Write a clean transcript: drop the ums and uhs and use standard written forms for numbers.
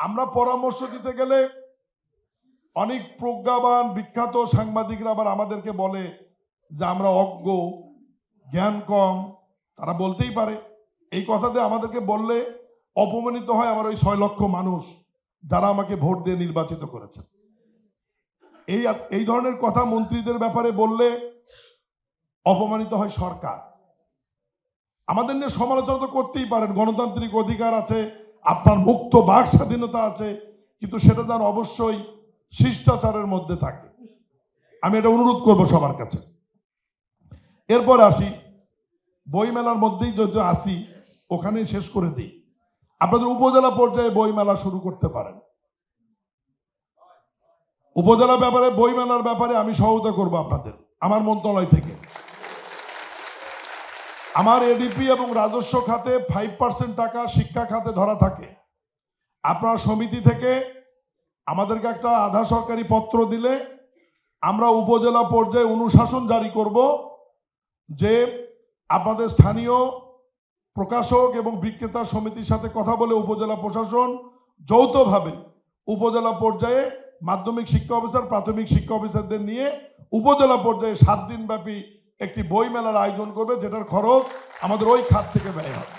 আমরা পরামর্শ দিতে গেলে অনেক প্রজ্ঞাবান বিখ্যাত সাংবাদিকরা আবার আমাদেরকে বলে যে আমরা অজ্ঞ, জ্ঞান কম। তারা বলতেই পারে, এই কথাতে আমাদেরকে বললে অপমানিত হয় আমার ওই 6 লক্ষ মানুষ যারা আমাকে ভোট দিয়ে নির্বাচিত করেছেন। এই ধরনের কথা মন্ত্রীদের ব্যাপারে বললে অপমানিত হয় সরকার। আমাদের নিয়ে সমালোচনা তো করতেই পারেন, গণতান্ত্রিক অধিকার আছে, আপনার মুক্ত বাক স্বাধীনতা আছে, কিন্তু সেটা যেন অবশ্যই শিষ্টাচারের মধ্যে থাকে। আমি এটা অনুরোধ করব সবার কাছে। এরপর আসি বইমেলার মধ্যেই যদি আসি, ওখানেই শেষ করে দিই। আপনাদের উপজেলা পর্যায়ে বইমেলা শুরু করতে পারেন। উপজেলা ব্যাপারে বইমেলার ব্যাপারে আমি সহায়তা করব আপনাদের আমার মন্ত্রণালয় থেকে। আমার এডিপি এবং রাজস্ব খাতে 5% টাকা শিক্ষা খাতে ধরা থাকে। আপনার সমিতি থেকে আমাদেরকে একটা আধা সরকারি পত্র দিলে আমরা উপজেলা পর্যায়ে অনুশাসন জারি করব যে আপনাদের স্থানীয় প্রকাশক এবং বিক্রেতা সমিতির সাথে কথা বলে উপজেলা প্রশাসন যৌথভাবে উপজেলা পর্যায়ে মাধ্যমিক শিক্ষা অফিসার, প্রাথমিক শিক্ষা অফিসারদের নিয়ে উপজেলা পর্যায়ে 7 দিন ব্যাপী একটি বই মেলার আয়োজন করবে, যেটার খরচ আমাদের ওই খাত থেকে ব্যয় হবে।